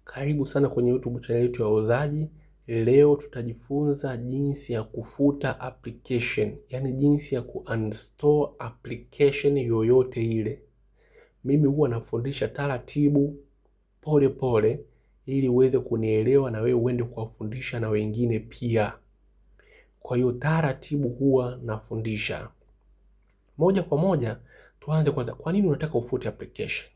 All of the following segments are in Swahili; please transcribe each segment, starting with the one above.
Karibu sana kwenye YouTube channel yetu ya Wauzaji. Leo tutajifunza jinsi ya kufuta application, yani jinsi ya kuuninstall application yoyote ile. Mimi huwa nafundisha taratibu, pole pole, ili uweze kunielewa na wewe uende kuwafundisha na wengine pia. Kwa hiyo taratibu huwa nafundisha. Moja kwa moja, tuanze kwanza, kwa nini unataka ufute application?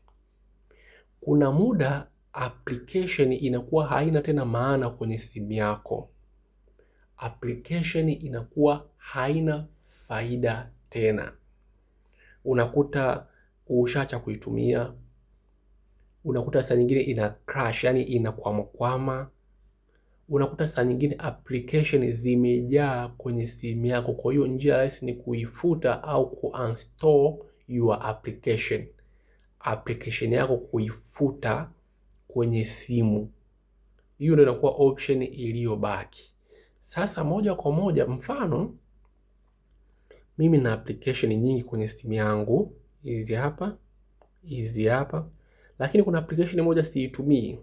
Kuna muda application inakuwa haina tena maana kwenye simu yako. Application inakuwa haina faida tena. Unakuta ushacha kuitumia. Unakuta saa nyingine ina crash, yani inakwama. Unakuta saa nyingine application zimejaa kwenye simu yako. Kwa hiyo njia rahisi ni kuifuta au kuuninstall your application. Application yako kuifuta kwenye simu. Hiyo ndio inakuwa option iliyobaki. Sasa moja kwa moja, mfano mimi na application nyingi kwenye simu yangu, hizi hapa, lakini kuna application moja siitumii.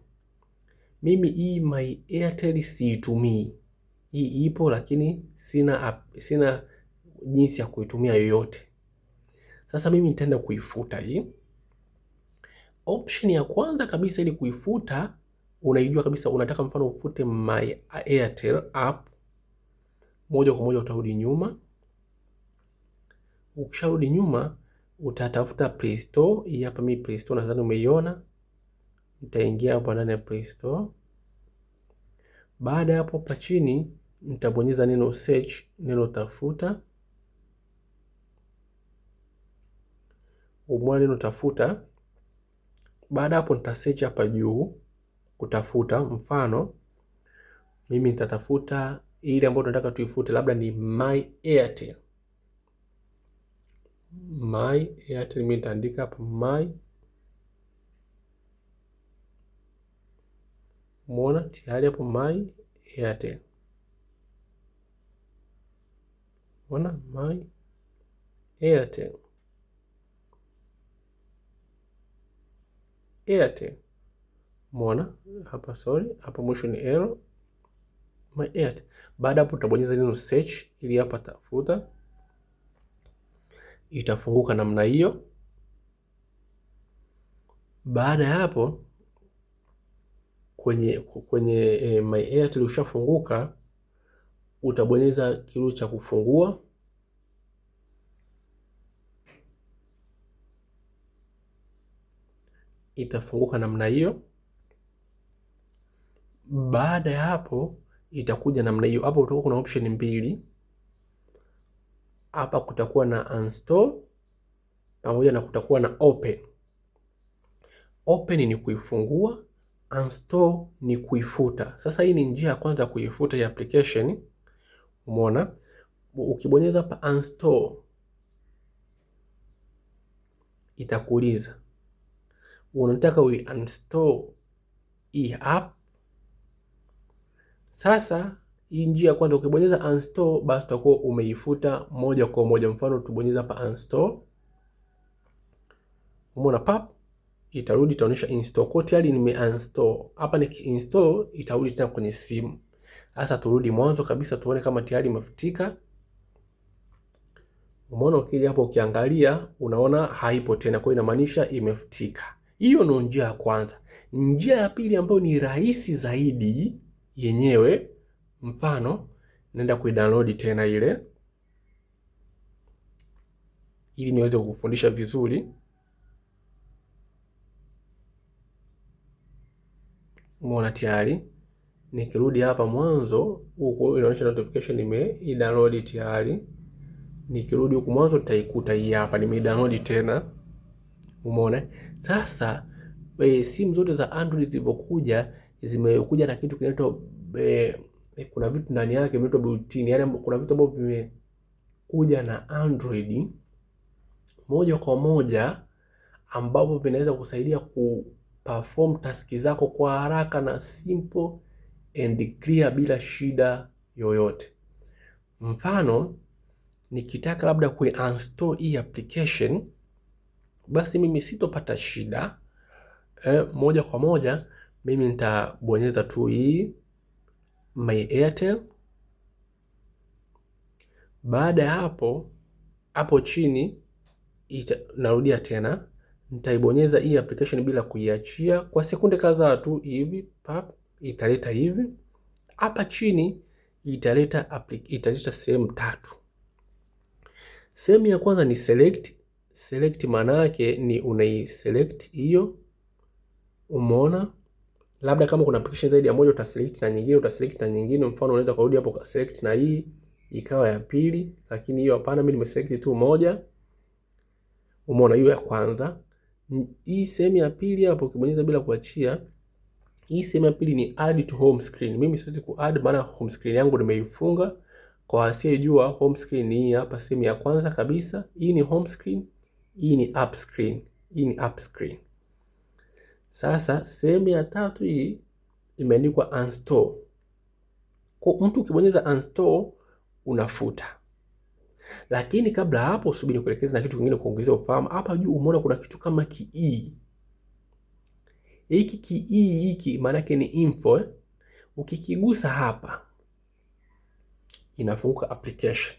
Mimi hii My Airtel siitumii. Hii ipo lakini sina jinsi ya kuitumia yoyote. Sasa mimi nitaenda kuifuta hii. Option ya kwanza kabisa ili kuifuta, unaijua kabisa, unataka mfano ufute My Airtel app. Moja kwa moja utarudi nyuma. Ukisharudi nyuma, utatafuta Play Store. Hii hapa mimi Play Store nadhani umeiona. Nitaingia hapo ndani ya Play Store. Baada ya hapo hapa chini nitabonyeza neno search, neno tafuta. Umwa neno tafuta. Baada hapo nita search hapa juu kutafuta. Mfano mimi nitatafuta ile ambayo tunataka tuifute, labda ni My Airtel. My Airtel, mimi nitaandika hapa My. Umeona tayari hapo My Airtel. Umeona My Airtel. Airtel. Umeona hapa, sorry, hapa mwisho ni error. My Airtel. Baada hapo utabonyeza neno search ili hapa tafuta. Itafunguka namna hiyo. Baada ya hapo kwenye My Airtel ushafunguka, utabonyeza kitu cha kufungua. Itafunguka namna hiyo. Baada ya hapo itakuja namna hiyo. Hapo utakuwa kuna option mbili. Hapa kutakuwa na uninstall pamoja na kutakuwa na open. Open ni kuifungua, uninstall ni kuifuta. Sasa hii ni njia ya kwanza kuifuta ya application. Umeona? Ukibonyeza hapa uninstall, itakuuliza unataka uninstall hii app. Sasa hii njia ya kwanza ukibonyeza uninstall, basi utakuwa umeifuta moja kwa moja. Mfano tubonyeza hapa uninstall. Umeona pap, itarudi itaonyesha install. Kwa tayari nimeinstall. Hapa nikiinstall itarudi tena kwenye simu. Sasa turudi mwanzo kabisa tuone kama tayari imefutika. Umeona ukija hapo ukiangalia unaona haipo tena, kwa hiyo inamaanisha imefutika. Hiyo ndio njia ya kwanza. Njia ya pili ambayo ni rahisi zaidi yenyewe, mfano naenda kuidownload tena ile ili niweze kukufundisha vizuri. Umeona tayari. Nikirudi hapa mwanzo huko inaonyesha notification nime-download tayari. Nikirudi huko mwanzo nitaikuta hii hapa nime-download tena. Umeona? Sasa simu zote za Android zilipokuja zimekuja na kitu kinaitwa kuna vitu ndani yake vinaitwa built-in. Yaani kuna vitu ambavyo vimekuja na Android moja kwa moja ambavyo vinaweza kusaidia kuperform task zako kwa haraka na simple and clear bila shida yoyote. Mfano nikitaka labda kuinstall hii application, basi mimi sitopata shida. Moja kwa moja mimi nitabonyeza tu hii My Airtel. Baada ya hapo chini narudia tena, nitaibonyeza hii application bila kuiachia kwa sekunde kadhaa tu hivi, pap, italeta hivi. Hapa chini italeta sehemu tatu. Sehemu ya kwanza ni select. Select maana yake ni unaiselect hiyo, umeona? Labda kama kuna application zaidi ya moja utaselect na nyingine, utaselect na nyingine. Mfano unaweza kurudi hapo select na hii ikawa ya pili, lakini hiyo hapana, mimi nimeselect tu moja. Umeona hiyo ya kwanza. Hii sehemu ya pili hapo ukibonyeza bila kuachia, hii sehemu ya pili ni add to home screen. Mimi siwezi ku-add maana home screen yangu nimeifunga. Kwa asiyejua, home screen ni hii hapa, sehemu ya kwanza kabisa. Hii ni home screen, hii ni app screen. Hii ni app screen. Sasa sehemu ya tatu hii imeandikwa uninstall. Kwa mtu ukibonyeza uninstall unafuta. Lakini kabla hapo, subiri kuelekeza na kitu kingine kuongezea ufahamu. Hapa juu umeona kuna kitu kama key. Hiki key hiki maana yake ni info. Ukikigusa hapa inafunguka application.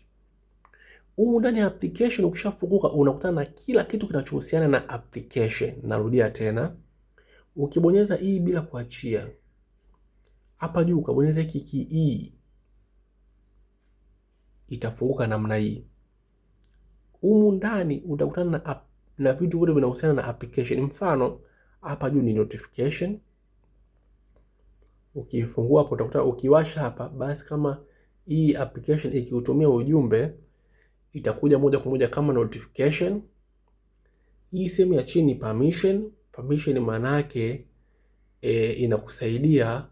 Humu ndani ya application ukishafunguka unakutana na kila kitu kinachohusiana na application. Narudia tena. Ukibonyeza hii bila kuachia, hapa juu ukabonyeza hiki key, itafunguka namna hii. Humu ndani utakutana na vitu vyote vinahusiana na application. Mfano hapa juu ni notification. Ukifungua hapo utakuta, ukiwasha hapa, basi kama hii application ikiutumia ujumbe itakuja moja kwa moja kama notification. Hii sehemu ya chini permission. Permission maana yake inakusaidia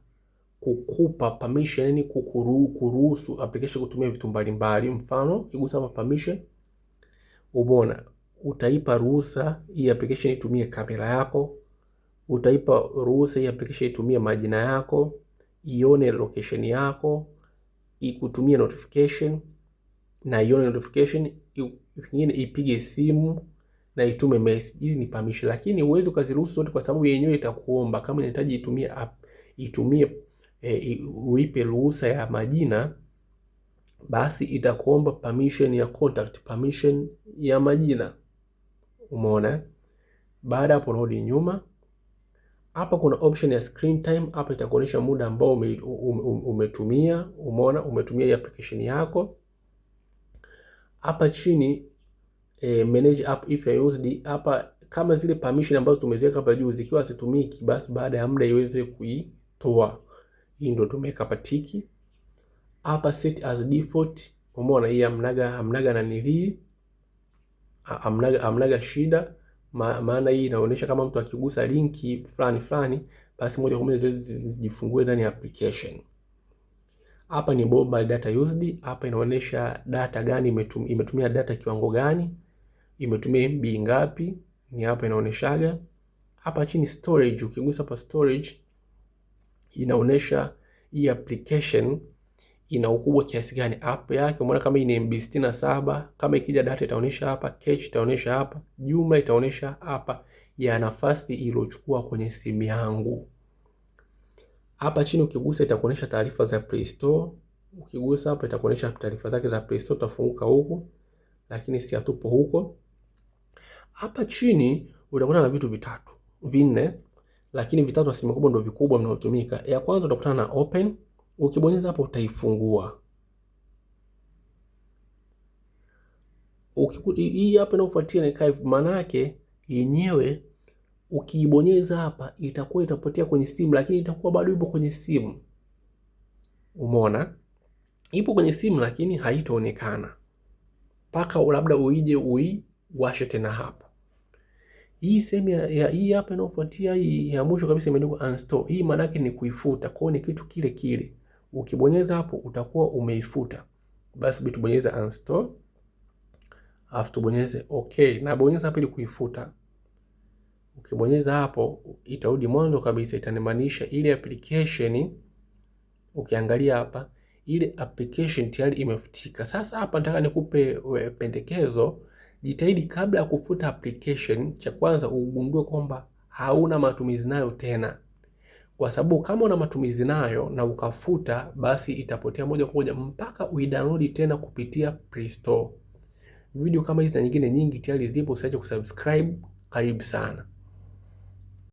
kukupa permission, yani kuruhusu application kutumia vitu mbalimbali. Mfano ukigusa hapa permission, umeona utaipa ruhusa hii application itumie kamera yako, utaipa ruhusa hii application itumie majina yako, ione location yako, ikutumie notification na ione notification, nyingine ipige simu na itume message. Hizi ni permission, lakini uwezo ukaziruhusu zote kwa sababu yenyewe itakuomba kama inahitaji itumie uipe ruhusa ya majina, basi itakuomba permission ya contact, permission ya majina. Umeona? Baada hapo rudi nyuma. Hapa kuna option ya screen time. Hapa itakuonyesha muda ambao umetumia. Umeona umetumia hii application yako. Hapa chini manage app if you used. Hapa kama zile permission ambazo tumeziweka hapa juu zikiwa situmiki, basi baada ya muda iweze kuitoa. Hii ndio tumeweka hapa tiki. Hapa set as default. Umeona hii amnaga na nili amnaga shida. Maana hii inaonyesha kama mtu akigusa linki fulani basi moja kwa moja zijifungue ndani ya application. Hapa ni mobile data used. Hapa inaonyesha data gani imetumia data kiwango gani, imetumia MB ngapi, ni hapa inaonyeshaga. Hapa chini storage, ukigusa hapa storage inaonyesha hii application ina ukubwa kiasi gani app yake. Umeona kama ina MB 67, kama ikija data itaonyesha hapa, cache itaonyesha hapa, jumla itaonyesha hapa ya nafasi iliyochukua kwenye simu yangu. Hapa chini ukigusa itakuonyesha taarifa za Play Store. Ukigusa hapa itakuonyesha taarifa zake za Play Store, utafunguka huko, lakini si atupo huko. Hapa chini utakutana na vitu vitatu, vinne, lakini vitatu asilimia kubwa ndio vikubwa vinavyotumika. Ya kwanza utakutana na open. Ukibonyeza hapo utaifungua. Hii hapa inayofuatia ni archive, maana yake yenyewe ukiibonyeza hapa itakuwa itapotea kwenye simu, lakini itakuwa bado ipo kwenye simu. Umeona? Ipo kwenye simu lakini haitaonekana mpaka labda uije uiwashe tena hapa. Hii sehemu ya hii hapa inayofuatia, hii ya mwisho kabisa imeandikwa uninstall. Hii maana yake ni kuifuta. Kwa hiyo ni kitu kile kile. Ukibonyeza hapo utakuwa umeifuta. Basi tubonyeze uninstall. Alafu tubonyeze okay. Na bonyeza hapo ili kuifuta. Ukibonyeza hapo itarudi mwanzo kabisa, itanimaanisha ile application. Ukiangalia hapa ile application tayari imefutika. Sasa hapa nataka nikupe pendekezo. Jitahidi kabla ya kufuta application, cha kwanza ugundue kwamba hauna matumizi nayo tena. kwa sababu kama una matumizi nayo na ukafuta, basi itapotea moja kwa moja mpaka uidownload tena kupitia Play Store. Video kama hizi na nyingine nyingi tayari zipo, usiache kusubscribe. Karibu sana.